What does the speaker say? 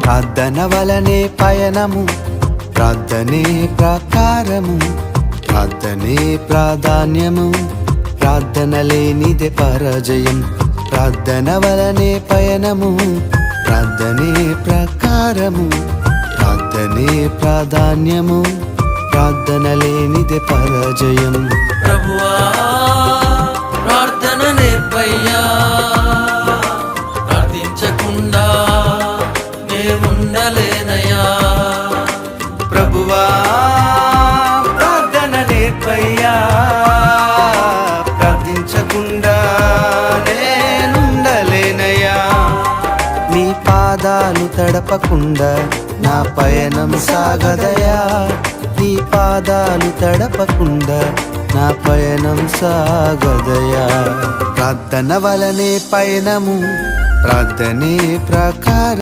ప్రార్థన వలనే పయనము, ప్రార్థనే ప్రకారము, ప్రార్థనే ప్రాధాన్యము, ప్రార్థన లేనిదే పరాజయం. ప్రార్థన వలనే పయనము, ప్రార్థనే ప్రకారము, ప్రార్థనే ప్రాధాన్యము, ప్రార్థన లేనిదే పరాజయం. ప్రభువా ప్రార్థన నేర్పయ్యా, ప్రార్థించకుండా నే ఉండలేనయ్యా. ప్రభువా ప్రార్థన నేర్పయ్యా, ప్రార్థించకుండా నేనుండలేనయ్యా. నీ పాదాలు తడపకుండా నా పయనం సాగదయా, నీ పాదాలు తడపకుండా నా పయనం సాగదయా. ప్రార్థన వలనే పయనము, ప్రార్థనే ప్రకారం.